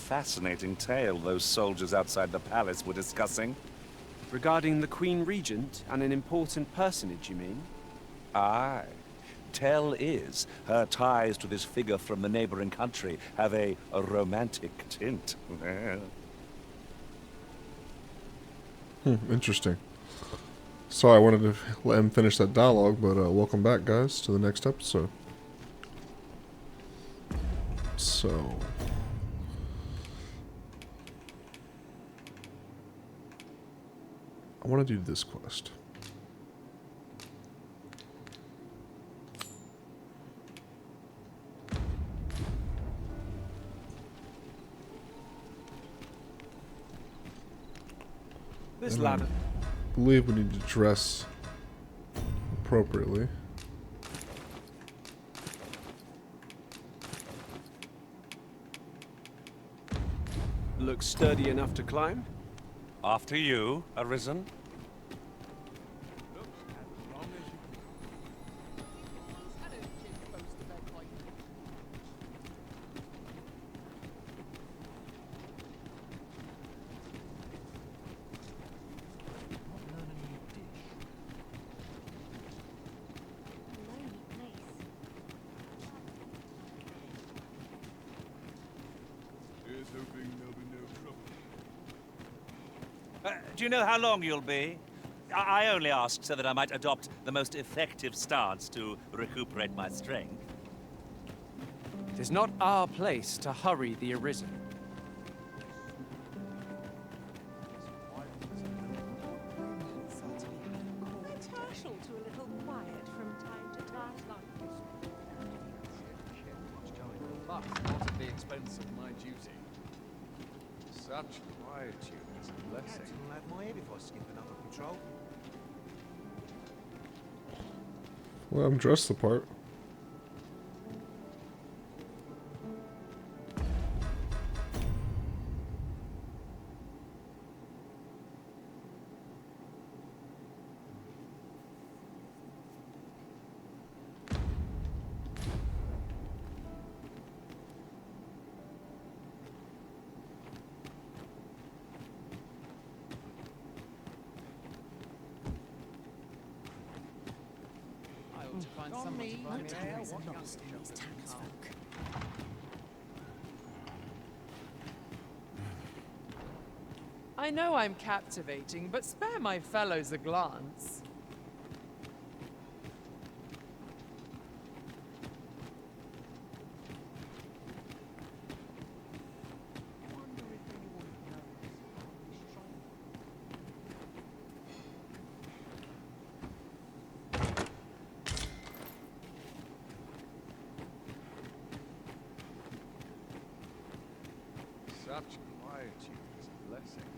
fascinating tale those soldiers outside the palace were discussing. Regarding the Queen Regent and an important personage, you mean? Aye. Tell is, her ties to this figure from the neighboring country have a romantic tint. Interesting. Sorry, I wanted to let him finish that dialogue, but welcome back, guys, to the next episode. So... I want to do this quest. This ladder. I believe we need to dress appropriately. Looks sturdy enough to climb. After you, Arisen. Do you know how long you'll be? I only asked so that I might adopt the most effective stance to recuperate my strength. It is not our place to hurry the Arisen. To a little quiet from time to time. But not at the expense of my duty. Such quietude is a blessing. I'll have my head if I skip another patrol. Well, I'm dressed the part. To find someone to buy me a Time is lost in these townsfolk. I know I'm captivating, but spare my fellows a glance. Such quietude is a blessing.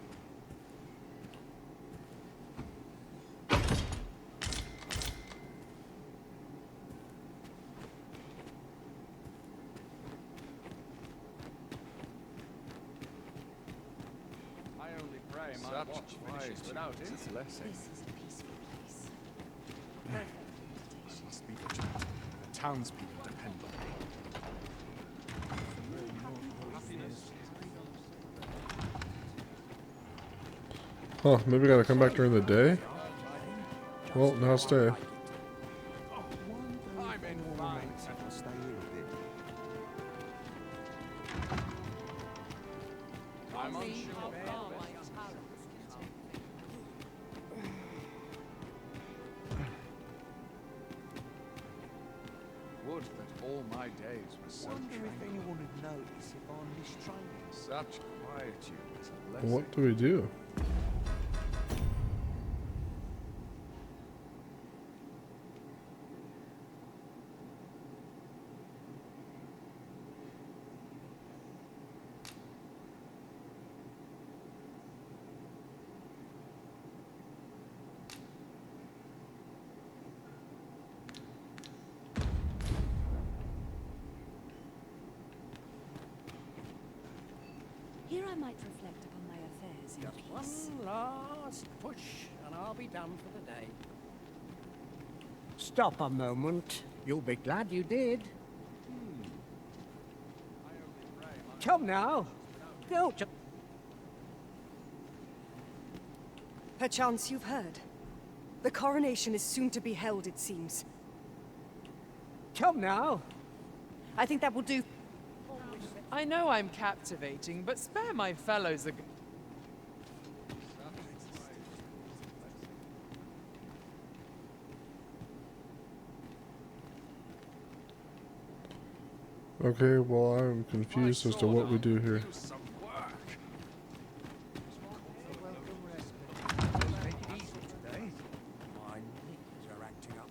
I only pray my watch finishes without its blessing. This is a peaceful place. Perfect meditation. Must be vigilant. The townspeople depend on me. Oh, maybe I gotta come back during the day? Well, now stay. I'm in fine. Stay here a bit. I'm unsure. Would that all my days were so Wonder if tranquil. anyone would notice if I missed training. Such quietude is a blessing. What do we do? Here I might reflect upon my affairs in peace. One last push, and I'll be done for the day. Stop a moment. You'll be glad you did. Come now. Don't ju- Perchance you've heard. The coronation is soon to be held, it seems. Come now. I think that will do. I know I'm captivating, but spare my fellows a... Okay, well, I'm confused as to what we do here. Do some work. Make it easy today. My knees are acting up.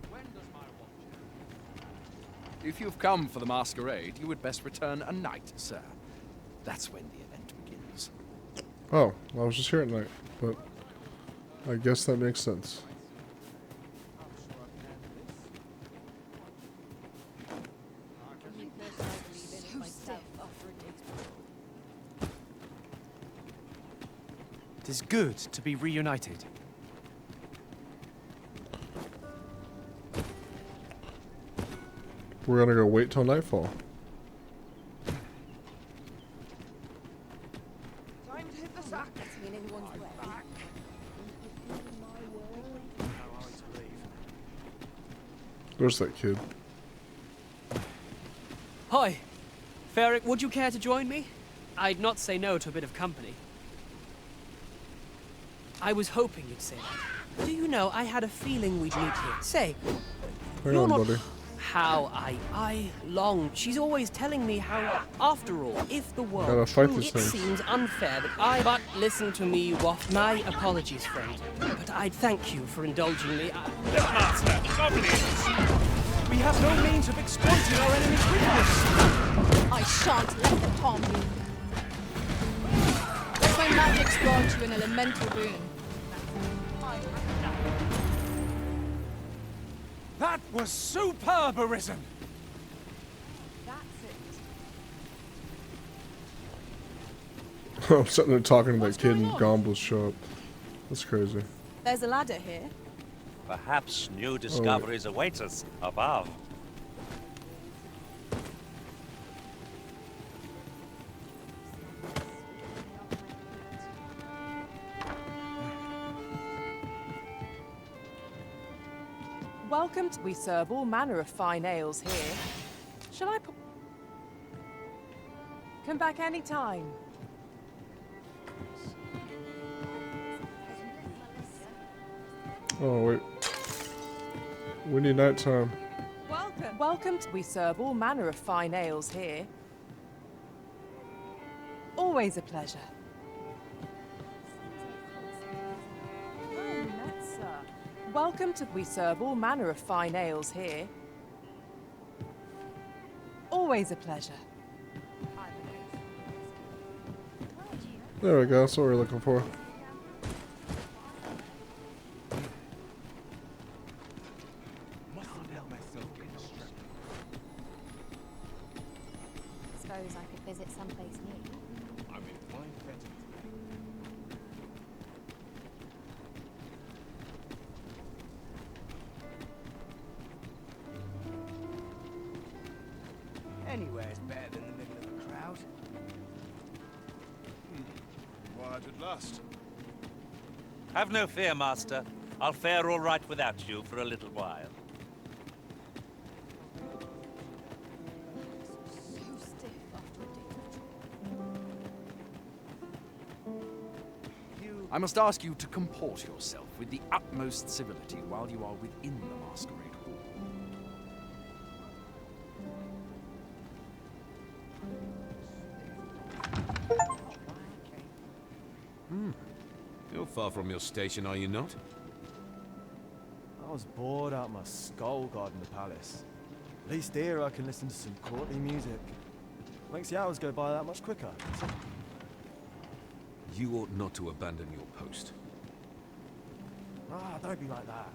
When does my watch? If you've come for the masquerade, you would best return a night, sir. That's when the event begins. Oh, I was just here at night, but I guess that makes sense. It is good to be reunited. We're gonna go wait till nightfall. Time to hit the sack. There's that kid. Hi. Ferric, would you care to join me? I'd not say no to a bit of company. I was hoping you'd say that. Do you know, I had a feeling we'd meet here. Say, Hang you're on, not buddy. how I long. She's always telling me how, after all, if the Gotta world fight true, this it thing. seems unfair that I... But listen to me, waft. My apologies, friend. But I'd thank you for indulging me. Master, goblins! We have no means of exploiting our enemy's weakness. I shan't let them harm you. Let my magic grant you an elemental boon. That was superb, Arisen. That's it. I'm sitting there talking to that kid and goblins show up. That's crazy. There's a ladder here. Perhaps new discoveries await us above. Welcome to... We serve all manner of fine ales here. Shall I put... Come back any time. Oh, wait. We need nighttime. Welcome to... We serve all manner of fine ales here. Always a pleasure. Oh, Metza. Welcome to... We serve all manner of fine ales here. Always a pleasure. There we go. That's what we're looking for. Suppose I could visit someplace new. I'm in fine fettle. Anywhere's better than the middle of a crowd. Quiet at last. Have no fear, Master. I'll fare all right without you for a little while. So stiff after a day of travel. I must ask you to comport yourself with the utmost civility while you are within the masquerade hall. You're far from your station, are you not? I was bored out my skull guarding the palace. At least here I can listen to some courtly music. Makes the hours go by that much quicker. You ought not to abandon your post. Ah, don't be like that.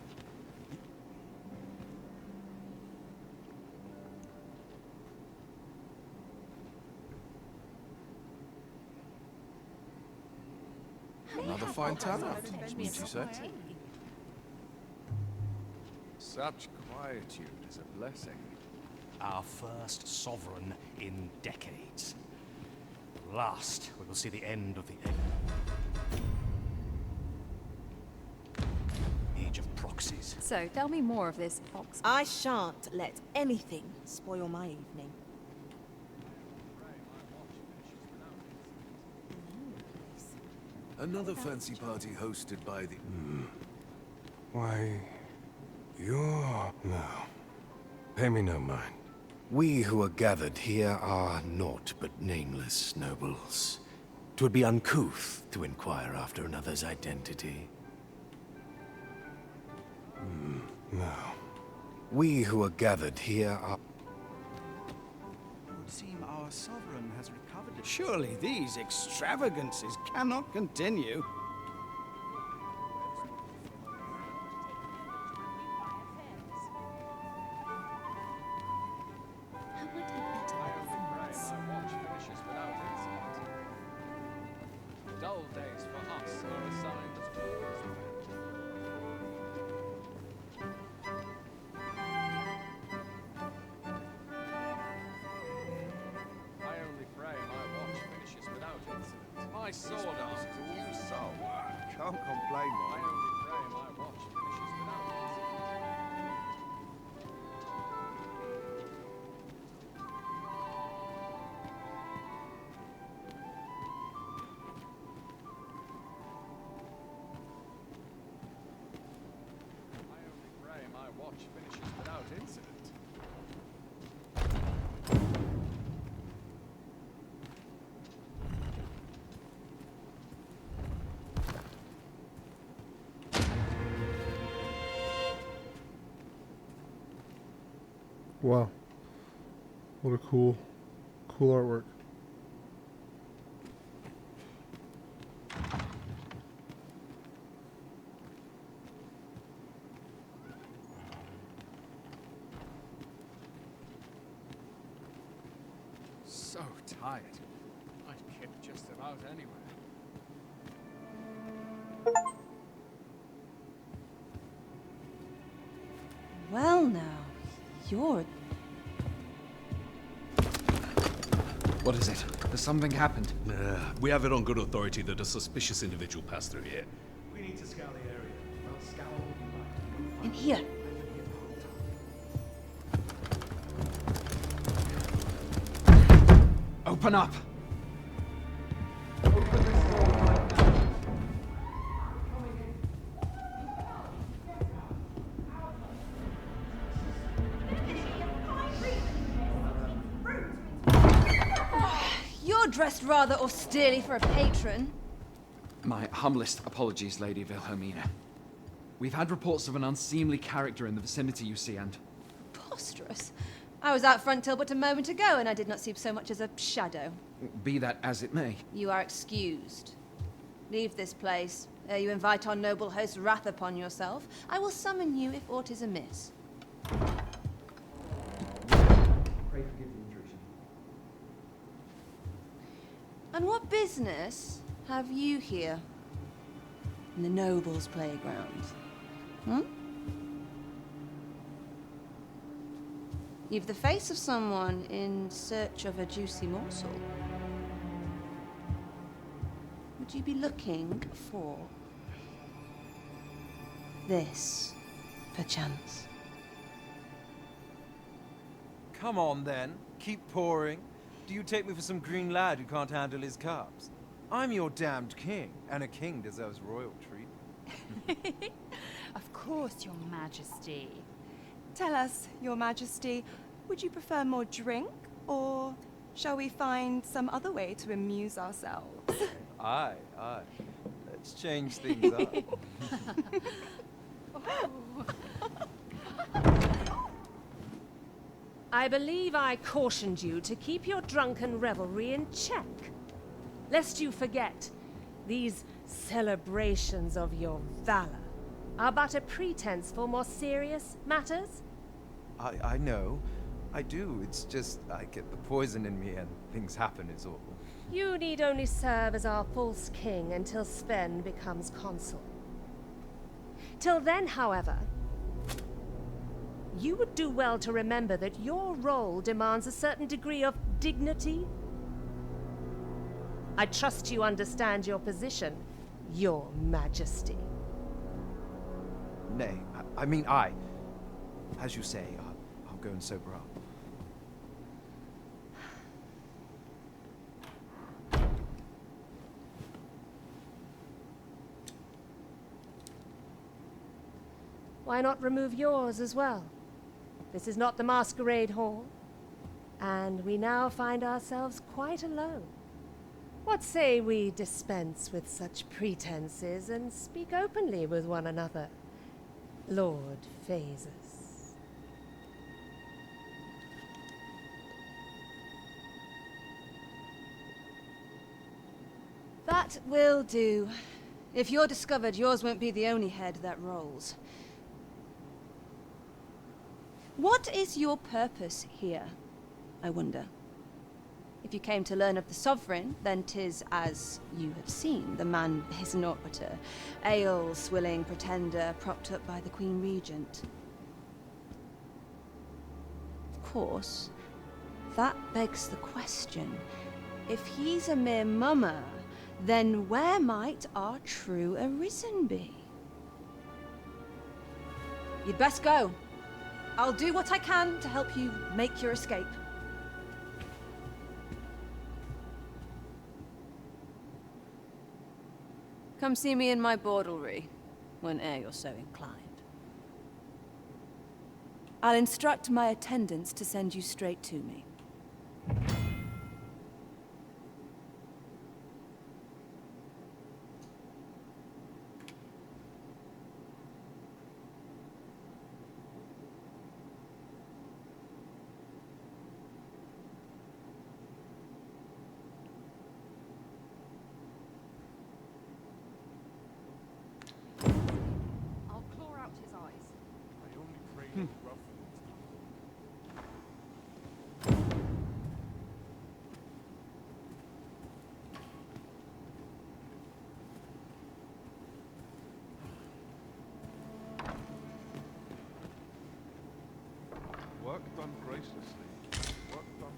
Another fine turnout, wouldn't you say? Such quietude is a blessing. Our first sovereign in decades. Last, we will see the end of the age of proxies. So, tell me more of this Ox. I shan't let anything spoil my evening. Another fancy party hosted by the... Why, you're... No. Pay me no mind. We who are gathered here are naught but nameless nobles. 'Twould be uncouth to inquire after another's identity. No. We who are gathered here are... It would seem our sovereign has recovered it. Surely these extravagances cannot continue. Dull days for us are assigned as tours. I only pray my watch finishes without incident. My sword asks you so. Can't complain, I mate. only pray my watch finishes without incident. I only pray my watch finishes without incident. Wow. What a cool artwork. So tired. I'd kip just about anywhere. Well, now, you're... What is it? Has something happened? We have it on good authority that a suspicious individual passed through here. We need to scour the area. Well, scour all you like. In here. Open up! You're dressed rather austerely for a patron. My humblest apologies, Lady Wilhelmina. We've had reports of an unseemly character in the vicinity, you see, and... Preposterous. I was out front till but a moment ago, and I did not see so much as a shadow. Be that as it may. You are excused. Leave this place, ere you invite our noble host's wrath upon yourself. I will summon you if aught is amiss. Pray forgive the intrusion. And what business have you here? In the nobles' playground? Hmm? You've the face of someone in search of a juicy morsel. Would you be looking for this, perchance? Come on, then. Keep pouring. Do you take me for some green lad who can't handle his cups? I'm your damned king, and a king deserves royal treatment. Of course, Your Majesty. Tell us, Your Majesty, would you prefer more drink, or shall we find some other way to amuse ourselves? Aye. Let's change things up. I believe I cautioned you to keep your drunken revelry in check. Lest you forget, these celebrations of your valor are but a pretense for more serious matters. I know. I do. It's just I get the poison in me and things happen is all. You need only serve as our false king until Sven becomes consul. Till then, however, you would do well to remember that your role demands a certain degree of dignity. I trust you understand your position, Your Majesty. Nay, as you say, I'll go and sober up. Why not remove yours as well? This is not the masquerade hall, and we now find ourselves quite alone. What say we dispense with such pretenses and speak openly with one another, Lord Phases? That will do. If you're discovered, yours won't be the only head that rolls. What is your purpose here, I wonder? If you came to learn of the Sovereign, then 'tis as you have seen. The man is naught but a ale-swilling pretender propped up by the Queen Regent. Of course, that begs the question. If he's a mere mummer, then where might our true Arisen be? You'd best go. I'll do what I can to help you make your escape. Come see me in my bordlery, whene'er you're so inclined. I'll instruct my attendants to send you straight to me. Work done graciously. Work done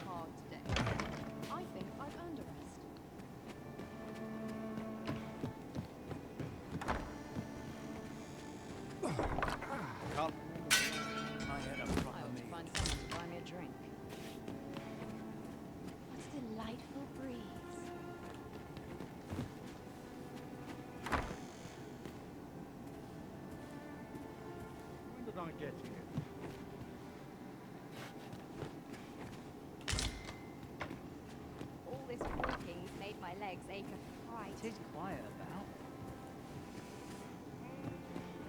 Hard today. I think I've earned a rest. Can't. I had a proper meal. Find someone to buy me a drink. What a delightful breeze. When did I get here? All this walking's made my legs ache a fright. Tis quiet about.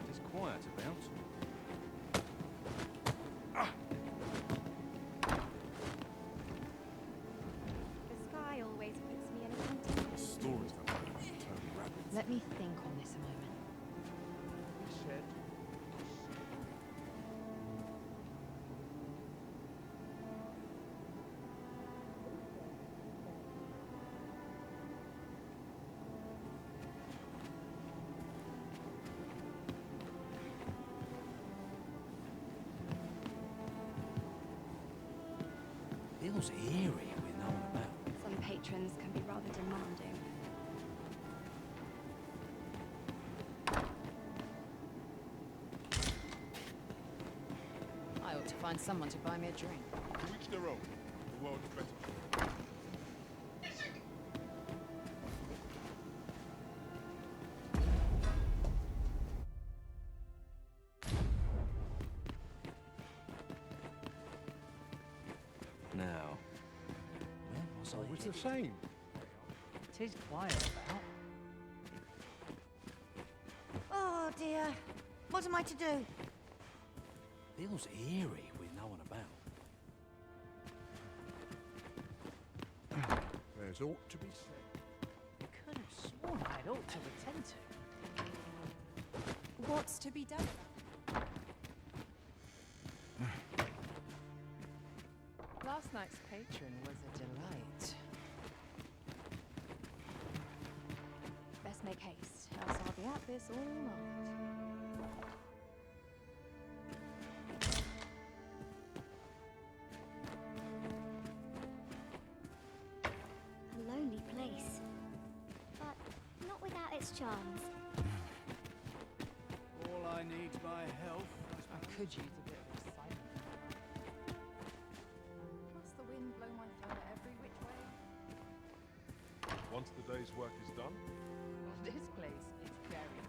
Tis quiet about. The sky always puts me in a contempt. Stories that turn rabbits. Let me think on this a moment. Shed. Feels eerie with no one about. Some patrons can be rather demanding. I ought to find someone to buy me a drink. To each their own. The world is better. Now, where was I? It's a shame. Tis quiet about. Oh dear. What am I to do? Feels eerie with no one about. There's ought to be said. Could have sworn I'd ought to attend to. What's to be done? Last night's patron was a delight. Best make haste, else I'll be at this all night. its charms. All I need my health. I could use a bit of excitement. Must the wind blow my feather every which way? Once the day's work is done, This place is very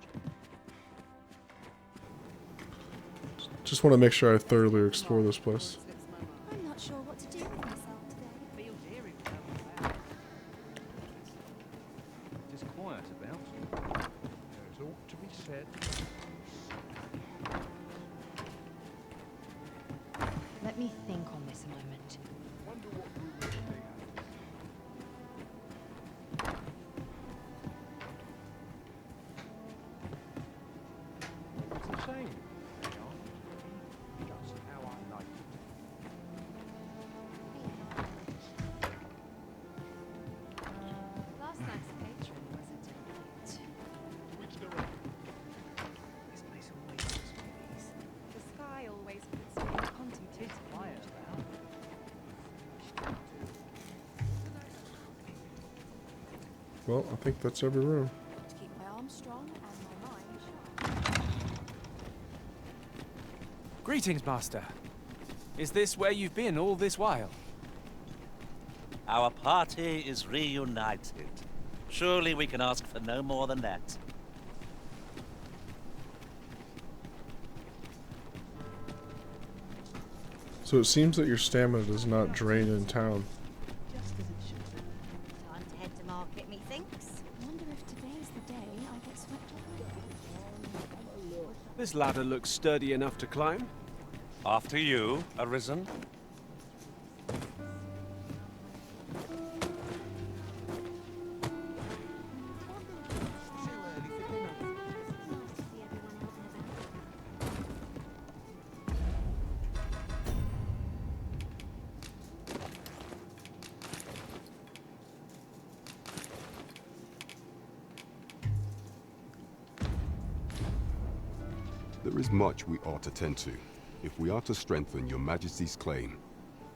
Just want to make sure I thoroughly explore this place. I'm not sure what to do with myself today. feels eerie without the cloud. It is quiet about. there is aught to be said. Let me think on this a moment. Wonder what rumors they have. It's the same. They are. Just how I like it. Last night's patron was a delight. Which direction? This place always looks these. The sky always puts me in contemplation. It's quiet about. Well, I think that's every room. To keep my arms strong and my mind sharp. Greetings, Master. Is this where you've been all this while? Our party is reunited. Surely we can ask for no more than that. So it seems that your stamina does not drain in town. Just as it should be. Time to head to market, methinks. Wonder if today's the day I get swept off. This ladder looks sturdy enough to climb. After you, Arisen. There is much we ought to tend to, if we are to strengthen your Majesty's claim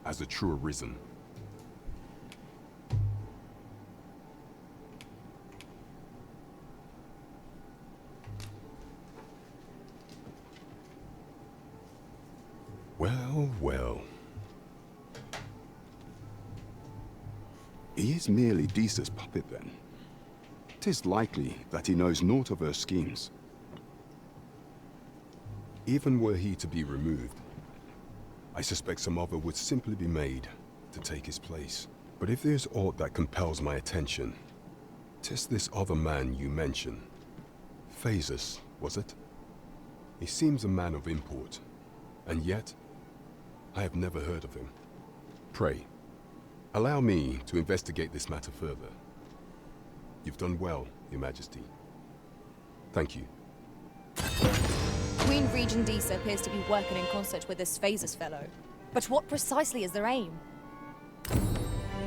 as a true Arisen. Well, well. He is merely Deesa's puppet, then. 'Tis likely that he knows naught of her schemes. Even were he to be removed, I suspect some other would simply be made to take his place. But if there's aught that compels my attention, 'tis this other man you mention. Phasus, was it? He seems a man of import, and yet I have never heard of him. Pray, allow me to investigate this matter further. You've done well, Your Majesty. Thank you. Queen Regent Deesa appears to be working in concert with this Phasus fellow. But what precisely is their aim?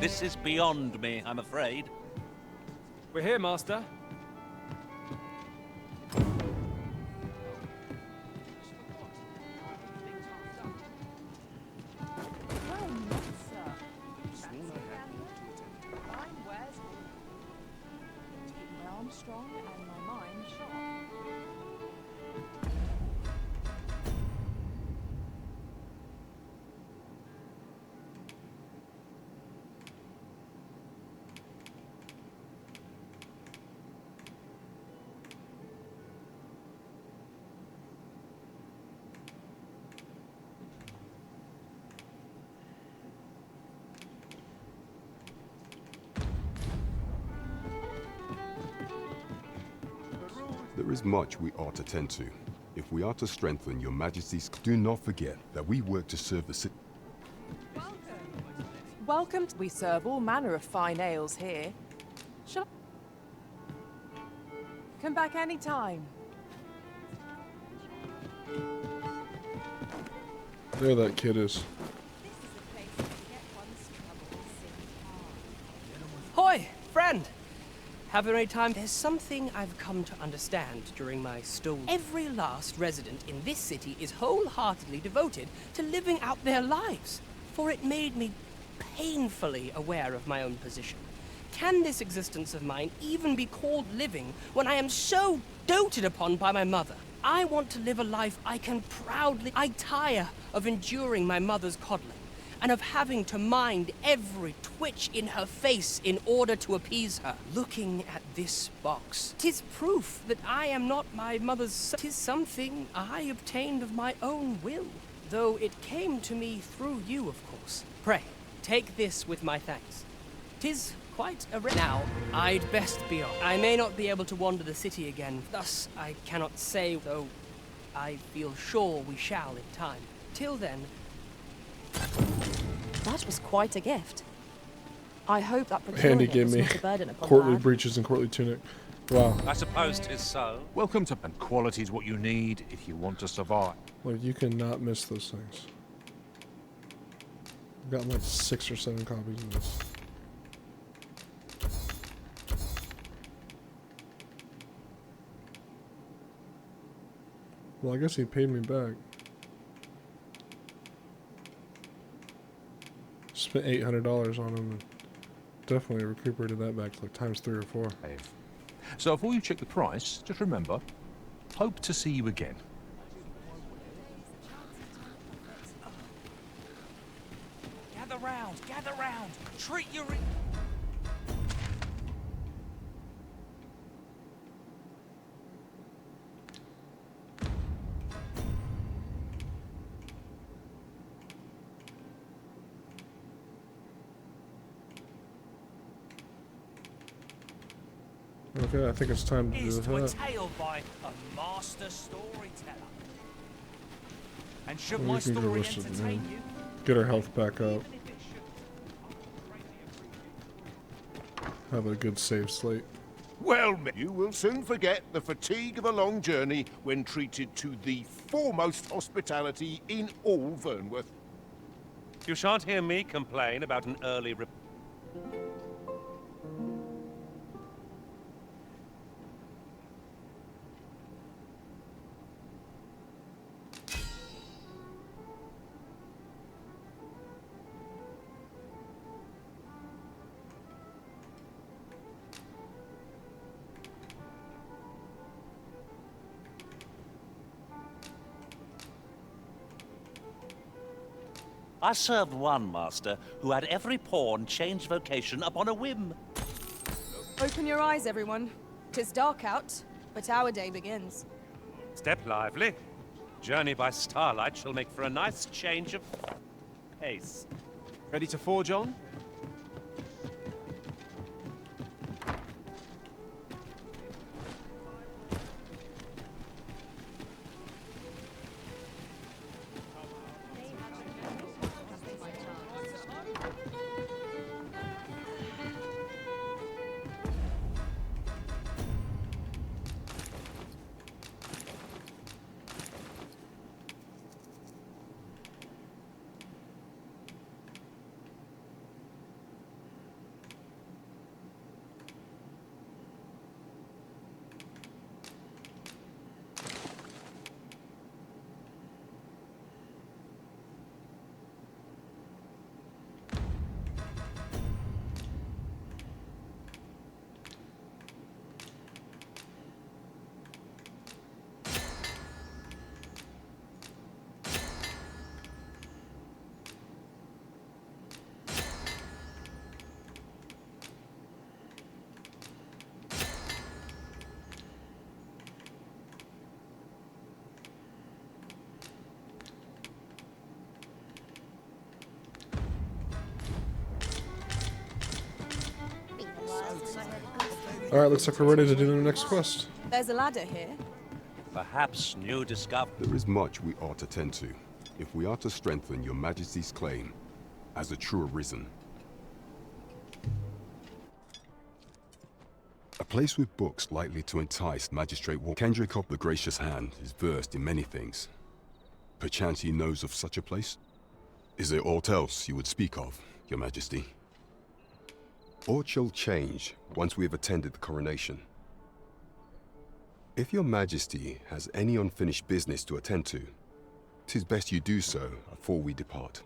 This is beyond me, I'm afraid. We're here, Master. Well met, sir. Fancy around here? Fine wares. To keep my arms strong and my mind sharp. There is much we ought to tend to. If we are to strengthen your Majesty's, do not forget that we work to serve the city. Welcome. We serve all manner of fine ales here. Shall come back any time. There that kid is. Hoy, friend! Have any time? There's something I've come to understand during my stole. Every last resident in this city is wholeheartedly devoted to living out their lives, for it made me painfully aware of my own position. can this existence of mine even be called living when I am so doted upon by my mother? I want to live a life I can proudly... I tire of enduring my mother's coddling, and of having to mind every twitch in her face in order to appease her. Looking at this box, 'tis proof that I am not my mother's... 'Tis something I obtained of my own will, though it came to me through you, of course. Pray, take this with my thanks. 'Tis quite a... Now, I'd best be off. I may not be able to wander the city again, thus I cannot say, though I feel sure we shall in time. Till then... That was quite a gift. I hope that And procuring he it gave was me not a burden upon courtly lad. breeches and courtly tunic. Wow. I suppose 'tis so. Welcome to... And quality is what you need if you want to survive. Like, you cannot miss those things. I've gotten like 6 or 7 copies of this. Well, I guess he paid me back. Spent $800 on him and definitely recuperated that back like times 3 or 4. So before you check the price, just remember, hope to see you again. Gather round, gather round. Treat your... Okay, I think it's time to do Is to a that. tale by a master storyteller. And should We my can go story rest of the entertain night. you? Get our health back up. Have a good save slate. Well, you will soon forget the fatigue of a long journey when treated to the foremost hospitality in all Vernworth. You shan't hear me complain about an early... I served one master who had every pawn change vocation upon a whim. Open your eyes, everyone. 'Tis dark out, but our day begins. Step lively. Journey by starlight shall make for a nice change of pace. Ready to forge on? Alright, looks like we're ready to do the next quest. There's a ladder here. Perhaps new discovery. There is much we ought to tend to, if we are to strengthen your Majesty's claim as a true arisen. A place with books likely to entice Magistrate Kendrick of the Gracious Hand is versed in many things. Perchance he knows of such a place? Is there aught else you would speak of, Your Majesty? Aught shall change once we have attended the coronation. If Your Majesty has any unfinished business to attend to, 'tis best you do so before we depart.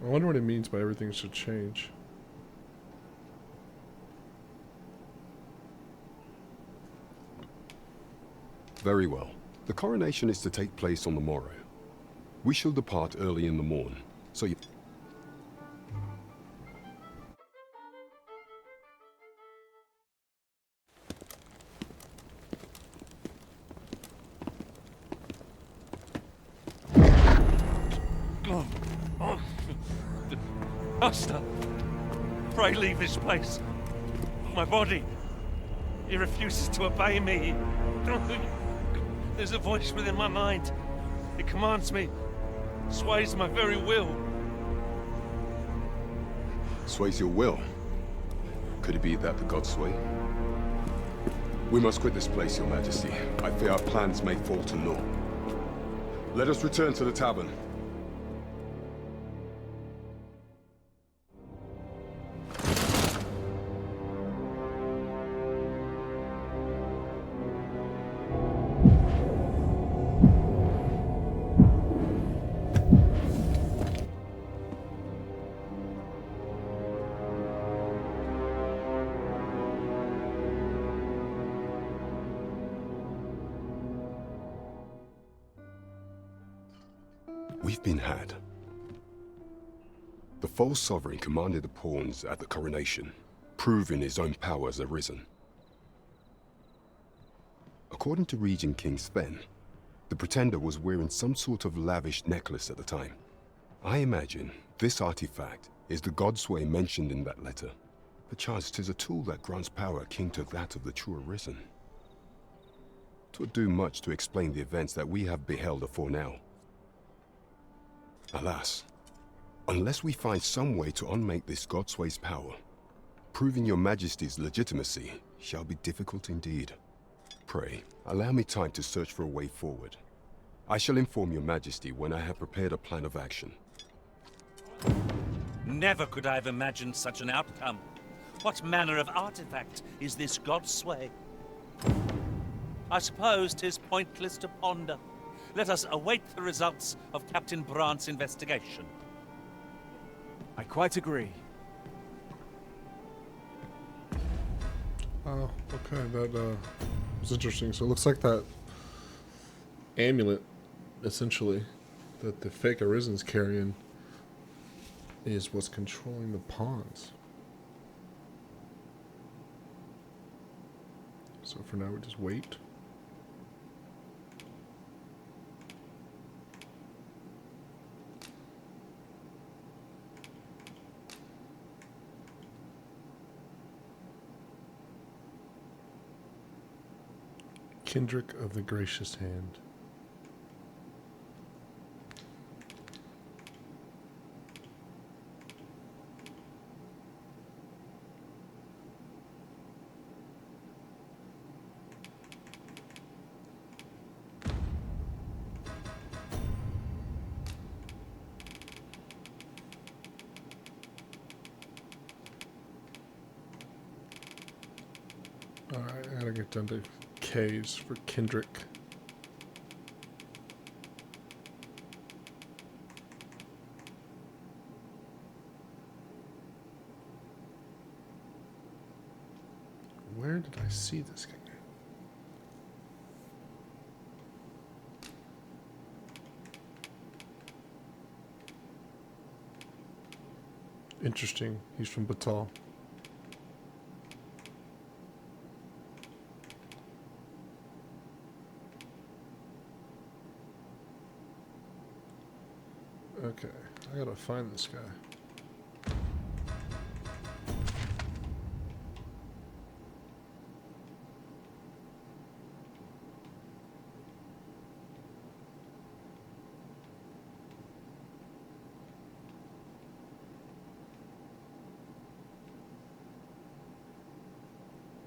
I wonder what it means by everything should change. Very well. The coronation is to take place on the morrow. We shall depart early in the morn, so you... Master, pray leave this place. My body, he refuses to obey me. There's a voice within my mind. It commands me, sways my very will. Sways your will? Could it be that the gods sway? We must quit this place, Your Majesty. I fear our plans may fall to naught. Let us return to the tavern. We've been had. The false sovereign commanded the pawns at the coronation, proving his own powers arisen. According to Regent King Sven, the pretender was wearing some sort of lavish necklace at the time. I imagine this artifact is the godsway mentioned in that letter. Perchance 'tis a tool that grants power akin to that of the true arisen. 'Twould do much to explain the events that we have beheld afore now. Alas, unless we find some way to unmake this godsway's power, proving your Majesty's legitimacy shall be difficult indeed. Pray, allow me time to search for a way forward. I shall inform your Majesty when I have prepared a plan of action. Never could I have imagined such an outcome. What manner of artifact is this godsway? I suppose 'tis pointless to ponder. Let us await the results of Captain Brandt's investigation. I quite agree. Oh, okay, that was interesting. So it looks like that amulet, essentially, that the fake Arisen's carrying is what's controlling the pawns. So for now, we just wait. Kendrick of the Gracious Hand. Alright, I gotta get down to K's for Kendrick. Where did I see this guy? Interesting. He's from Batal. Okay, I gotta find this guy.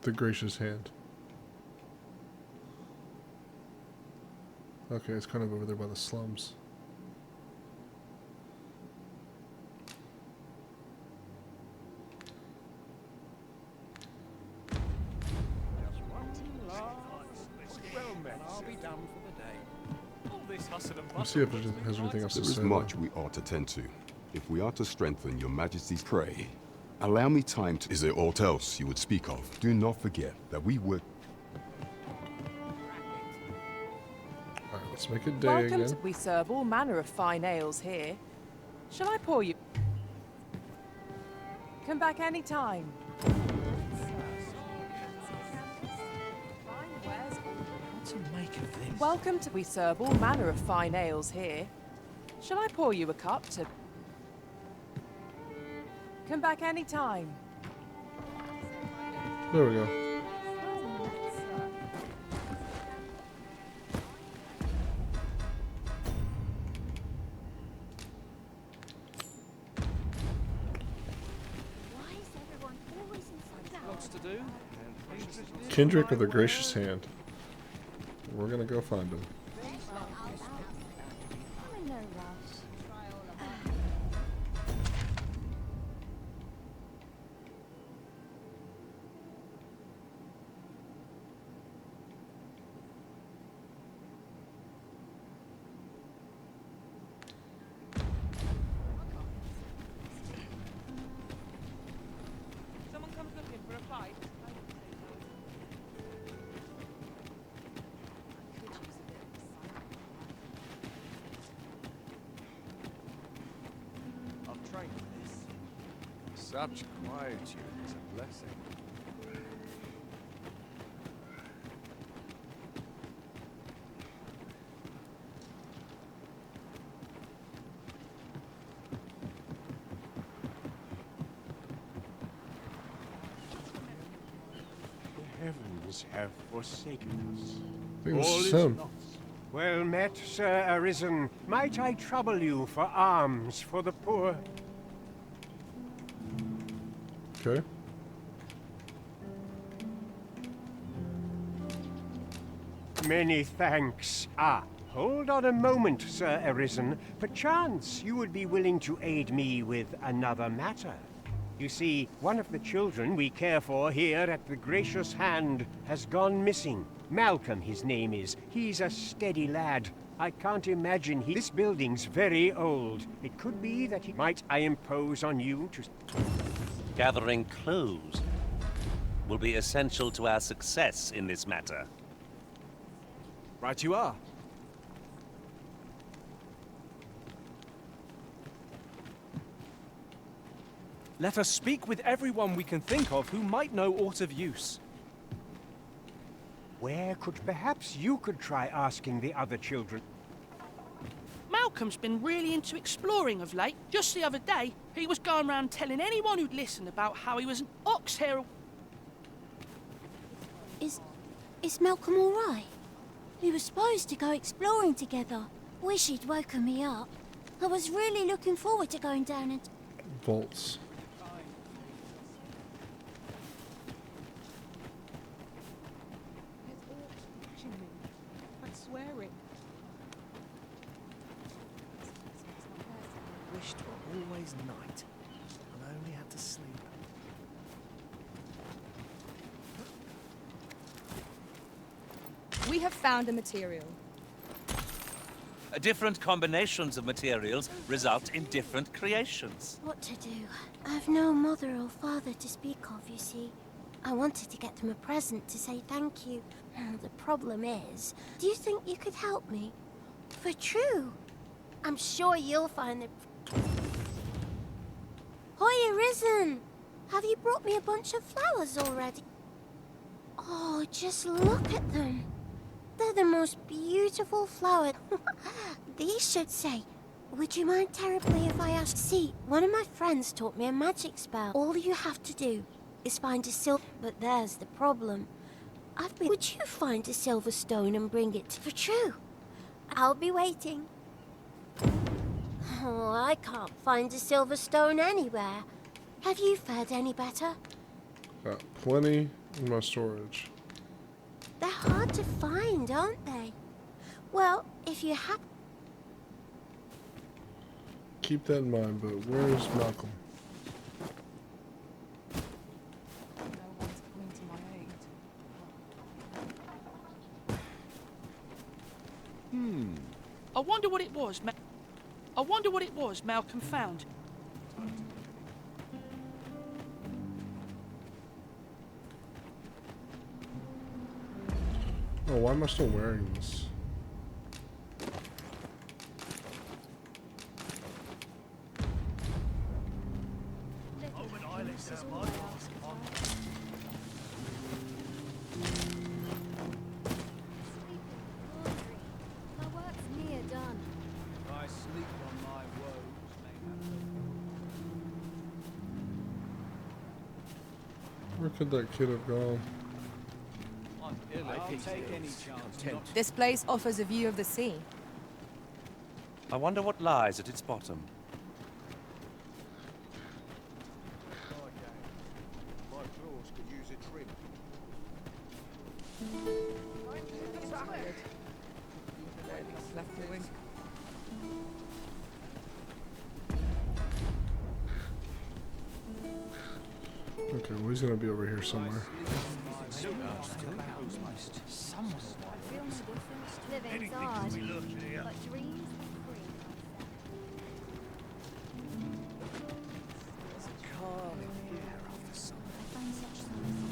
The Gracious Hand. Okay, it's kind of over there by the slums. Let's see if it has anything else to say. There is much we ought to tend to. If we are to strengthen your Majesty's prey, allow me time to... Is there aught else you would speak of? Do not forget that we would... Alright, let's make it day Welcome again. to... We serve all manner of fine ales here. Shall I pour you? Come back any time. What to make of this? Welcome to... We serve all manner of fine ales here. Shall I pour you a cup to... Come back any time. There we go. Lots to do. Kendrick of the Gracious Hand. We're gonna go find him. I'm in no rush. Someone comes looking for a fight. I've trained for this. Such quietude is a blessing. The heavens have forsaken us. I think this All is is him. lost. Well met, Sir Arisen. Might I trouble you for alms for the poor? Okay. Many thanks. Ah, hold on a moment, Sir Arisen. Perchance you would be willing to aid me with another matter. You see, one of the children we care for here at the Gracious Hand has gone missing. Malcolm, his name is. He's a steady lad. I can't imagine he... This building's very old. It could be that he... Might I impose on you to... Gathering clues will be essential to our success in this matter. Right you are. Let us speak with everyone we can think of who might know aught of use. Where could perhaps you could try asking the other children? Malcolm's been really into exploring of late. Just the other day, he was going around telling anyone who'd listen about how he was an ox herald. Is Malcolm all right? We were supposed to go exploring together. Wish he'd woken me up. I was really looking forward to going down and... Vaults. I swear it. Wished it were always night, and I only had to sleep. We have found a material. Different combinations of materials result in different creations. What to do? I've no mother or father to speak of, you see. I wanted to get them a present to say thank you. The problem is, do you think you could help me? For true. I'm sure you'll find the... Hoy, Arisen! Have you brought me a bunch of flowers already? Oh, just look at them. They're the most beautiful flowers. These should say, would you mind terribly if I ask? See, one of my friends taught me a magic spell. All you have to do is find a silver... But there's the problem. Would you find a silver stone and bring it for true? I'll be waiting. Oh, I can't find a silver stone anywhere. Have you fared any better? Got plenty in my storage. They're hard to find, aren't they? Well, if you have... Keep that in mind, but where's Malcolm? No one's coming to my aid. I wonder what it was. I wonder what it was Malcolm found. Oh, why am I still wearing this? My work's near done. I sleep on my woes, Where could that kid have gone? I'll take any chance. This place offers a view of the sea. I wonder what lies at its bottom. My claws could use a trim. Left the wing. Okay, well he's gonna be over here somewhere. Living's hard, but dreams are free. I find such solace.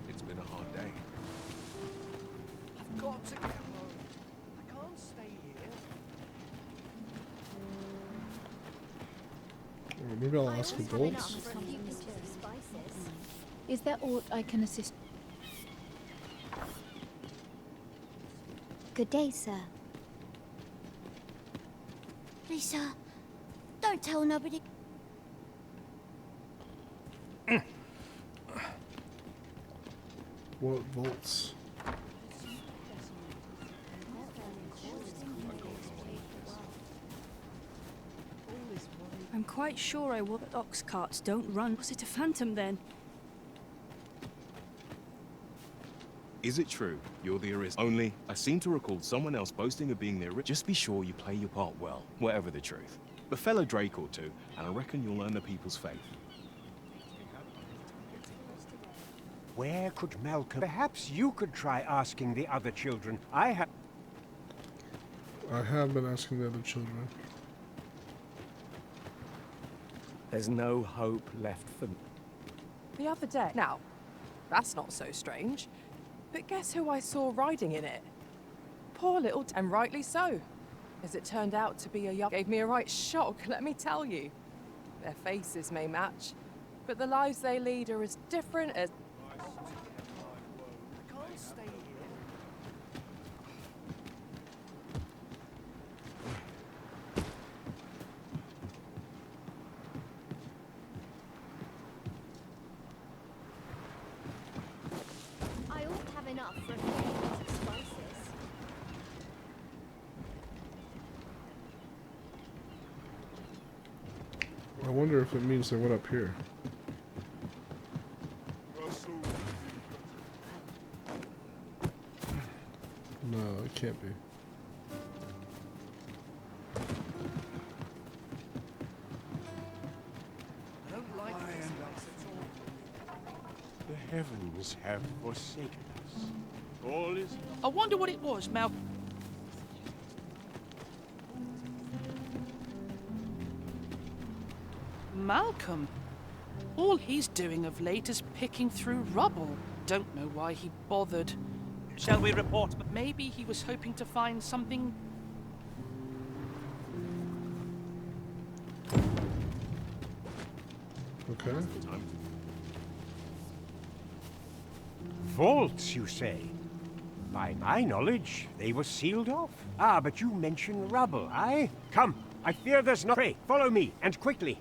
It's been a hard day. I've got to get home. I can't stay here. Well, maybe I'll ask adults. Is there aught I can assist? Good day, sir. Please, sir, don't tell nobody. What volts? I'm quite sure I will. Ox carts don't run. Was it a phantom then? Is it true you're the Arist? Only, I seem to recall someone else boasting of being the Arist. Just be sure you play your part well, whatever the truth. A fellow Drake or two, and I reckon you'll earn the people's faith. Where could Malcolm... Perhaps you could try asking the other children. I have been asking the other children. There's no hope left for me. The other day. Now, that's not so strange. But guess who I saw riding in it? Poor little... and rightly so. As it turned out to be a young... Gave me a right shock, let me tell you. Their faces may match, but the lives they lead are as different as... I can't stay here. I ought to have enough for a few days of spices. I wonder if it means they went up here. No, it can't be. I don't like this place at all. The heavens have forsaken us. All is... I wonder what it was, Mal. Malcolm. All he's doing of late is picking through rubble. Don't know why he bothered. Shall we report? Maybe he was hoping to find something. Okay. Vaults, you say? By my knowledge, they were sealed off. Ah, but you mention rubble, aye? Come, I fear there's no... Pray, follow me, and quickly.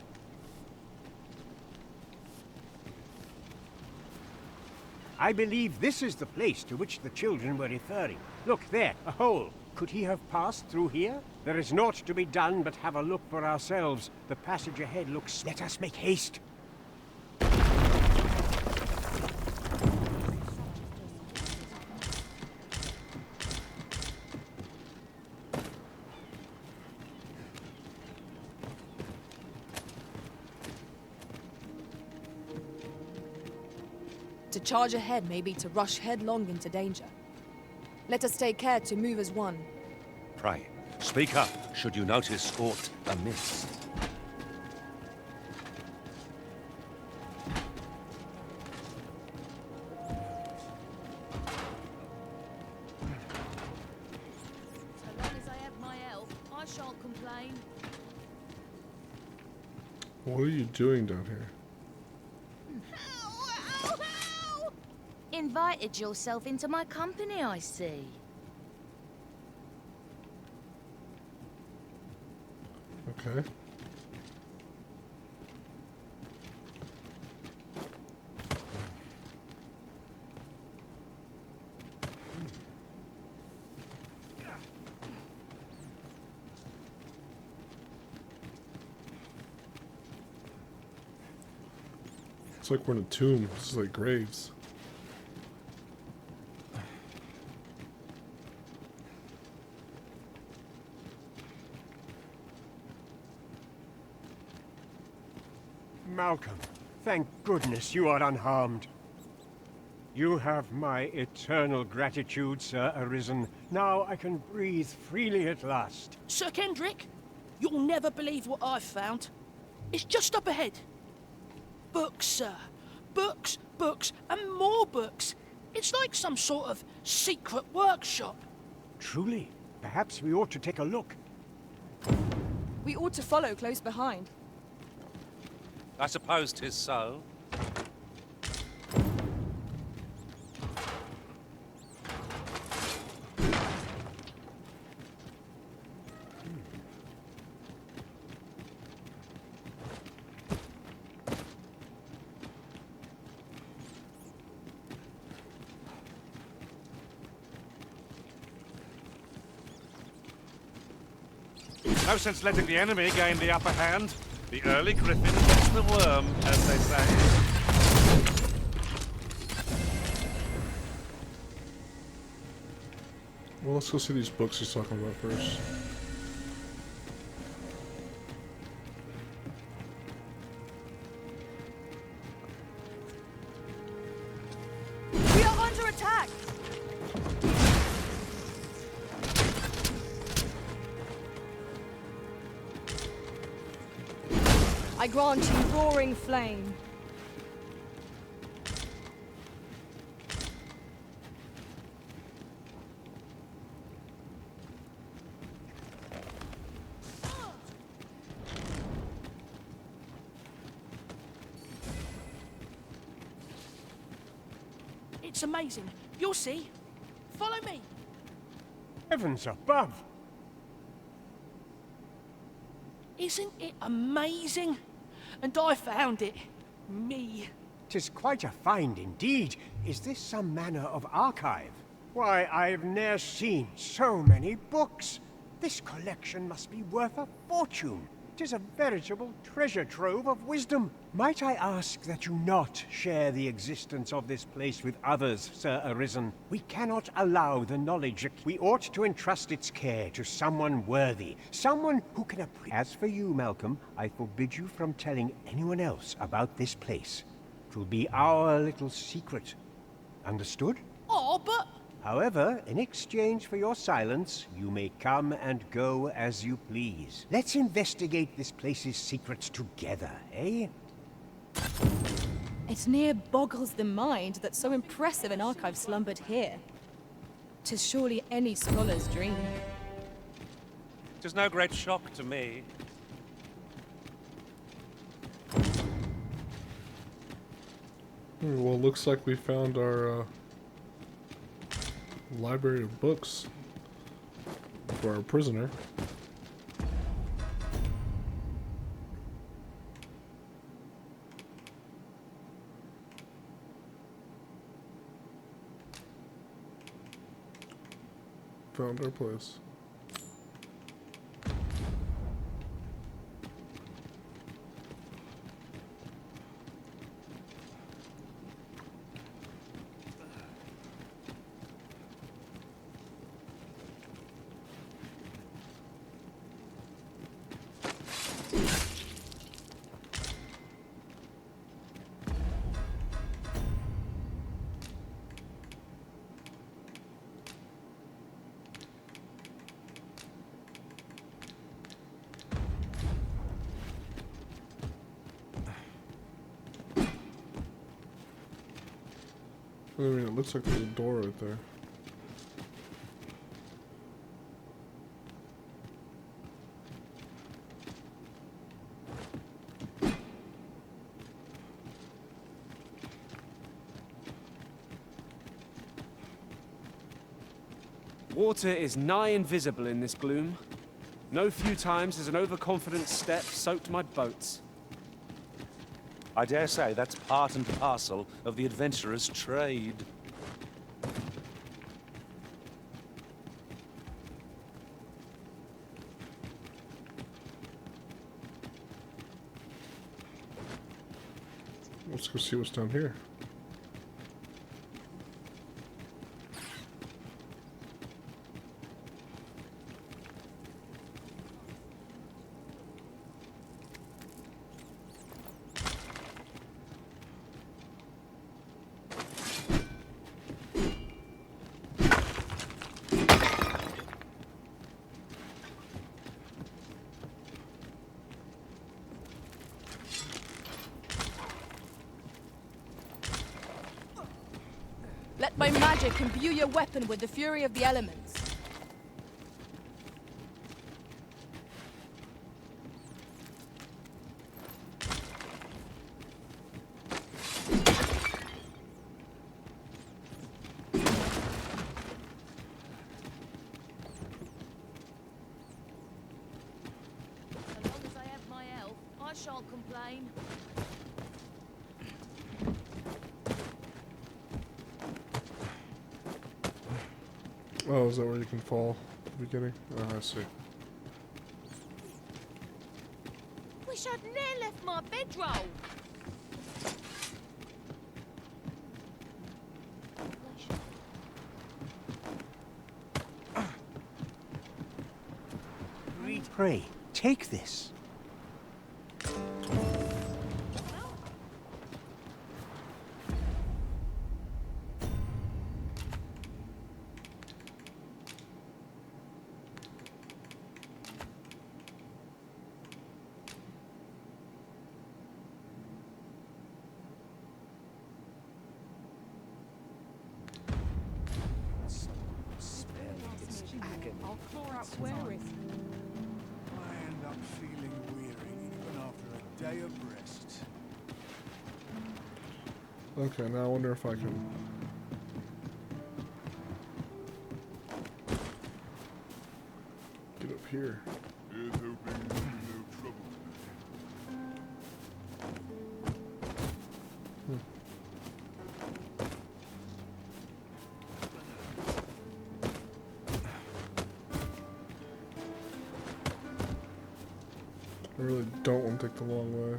I believe this is the place to which the children were referring. Look there, a hole. Could he have passed through here? There is naught to be done but have a look for ourselves. The passage ahead looks... Let us make haste. To charge ahead may be to rush headlong into danger. Let us take care to move as one. Pray, speak up should you notice aught amiss. So long as I have my health, I shan't complain. What are you doing down here? Invited yourself into my company, I see. Okay. It's like we're in a tomb. This is like graves. Malcolm, thank goodness you are unharmed. You have my eternal gratitude, Sir Arisen. Now I can breathe freely at last. Sir Kendrick, you'll never believe what I've found. It's just up ahead. Books, sir. Books, books, and more books. It's like some sort of secret workshop. Truly? Perhaps we ought to take a look. We ought to follow close behind. I suppose 'tis so. No sense letting the enemy gain the upper hand. The early griffin gets the worm, as they say. Well, let's go see these books he's talking about first. We are under attack! I grant you roaring flame. It's amazing. You'll see. Follow me. Heavens above! Isn't it amazing? And I found it. Me. 'Tis quite a find indeed. Is this some manner of archive? Why, I've ne'er seen so many books. This collection must be worth a fortune. 'Tis a veritable treasure trove of wisdom. Might I ask that you not share the existence of this place with others, Sir Arisen? We cannot allow the knowledge. We ought to entrust its care to someone worthy, someone who can appreciate. As for you, Malcolm, I forbid you from telling anyone else about this place. 'Twill be our little secret. Understood? Oh, but... However, in exchange for your silence, you may come and go as you please. Let's investigate this place's secrets together, eh? It near boggles the mind that so impressive an archive slumbered here. 'Tis surely any scholar's dream. 'Tis no great shock to me. Well, looks like we found our library of books for our prisoner. Found our place. I mean, it looks like there's a door right there. Water is nigh invisible in this gloom. No few times has an overconfident step soaked my boats. I dare say that's part and parcel of the adventurer's trade. Let's go see what's down here. Let my magic imbue your weapon with the fury of the elements. As long as I have my health, I shan't complain. Oh, is that where you can fall at the beginning? Oh, I see. Wish I'd ne'er left my bedroll. Pray, take this. I'll claw out swearing. I end up feeling weary even after a day of rest. Okay, now I wonder if I can... get up here. Here's hoping there'll be no trouble today. I really don't want to take the long way.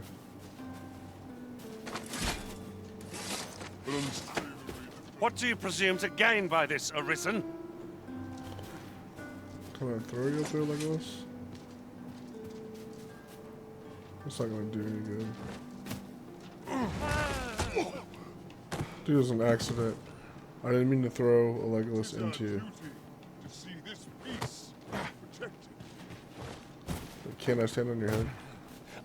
What do you presume to gain by this, Arisen? Can I throw you up there like this? That's not gonna do any good. Dude, it was an accident. I didn't mean to throw a Legolas into you. To see this piece protected. Can't I stand on your head?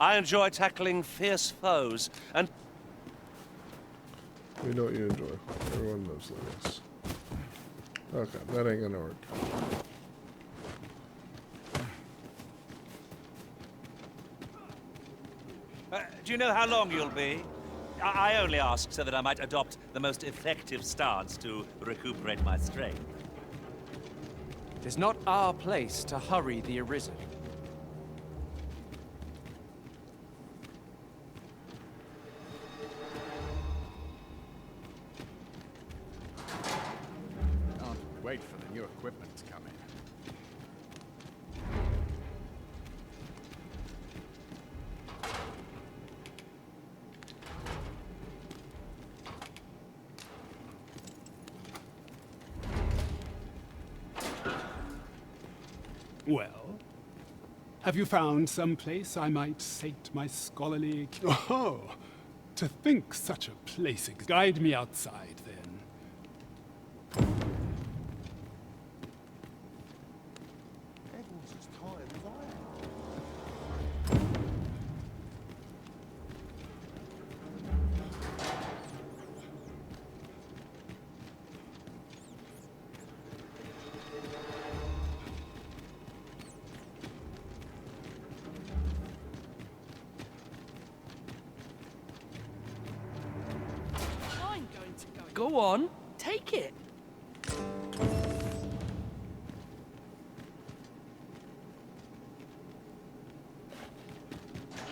I enjoy tackling fierce foes, and We know what you enjoy. Everyone loves Legolas. Okay, that ain't gonna work. Do you know how long you'll be? I only ask so that I might adopt the most effective stance to recuperate my strength. It is not our place to hurry the Arisen. Can't wait for the new equipment to come in. Well, have you found some place I might sate my scholarly... Oh, to think such a place guide me outside, then. Everyone's as tired as I am. Go on, take it.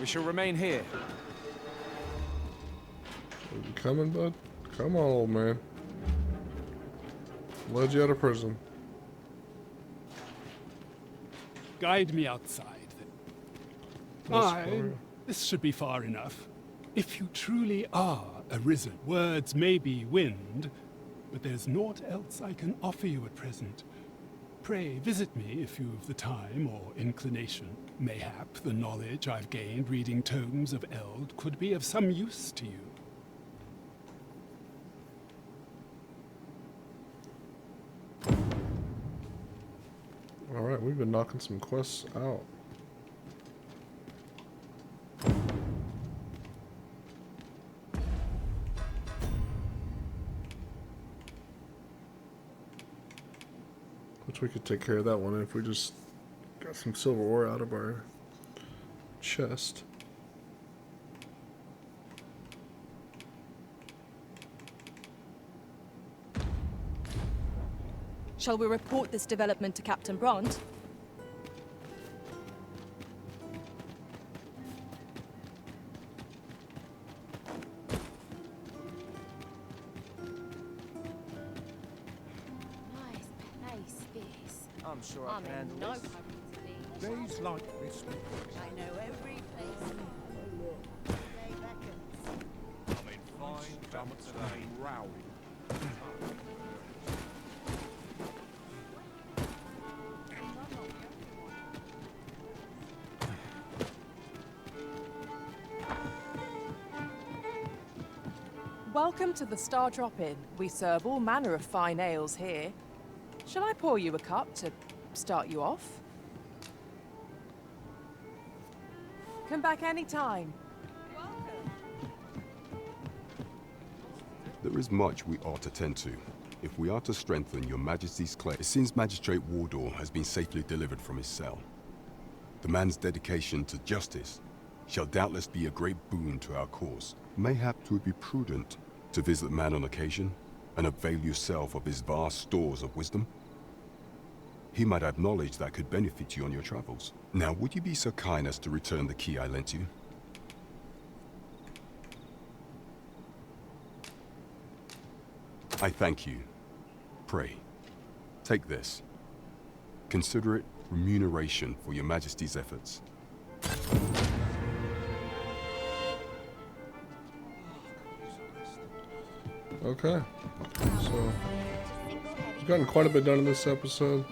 We shall remain here. Are you coming, bud? Come on, old man. Led you out of prison. Guide me outside, then. Aye, this should be far enough. If you truly are arisen, words may be wind, but there's naught else I can offer you at present. Pray visit me if you've the time or inclination. Mayhap the knowledge I've gained reading tomes of Eld could be of some use to you. Alright, we've been knocking some quests out. Which we could take care of that one if we just got some silver ore out of our chest. Shall we report this development to Captain Bront? Nice place, this. I'm sure I I'm can in handle no this. hurry to leave. Days like this. I know every place. Day beckons. I'm in fine stomachs and rowing. Welcome to the Star Drop-In. We serve all manner of fine ales here. Shall I pour you a cup to start you off? Come back anytime. There is much we ought to tend to. If we are to strengthen your Majesty's claim, it seems Magistrate Wardor has been safely delivered from his cell. The man's dedication to justice shall doubtless be a great boon to our cause. Mayhap 'twould be prudent to visit the man on occasion and avail yourself of his vast stores of wisdom. He might have knowledge that could benefit you on your travels. Now, would you be so kind as to return the key I lent you? I thank you. Pray, take this. Consider it remuneration for your Majesty's efforts. Okay. So, we've gotten quite a bit done in this episode.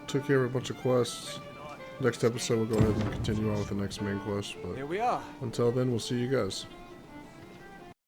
Took care of a bunch of quests. Next episode, we'll go ahead and continue on with the next main quest. But here we are. Until then, we'll see you guys.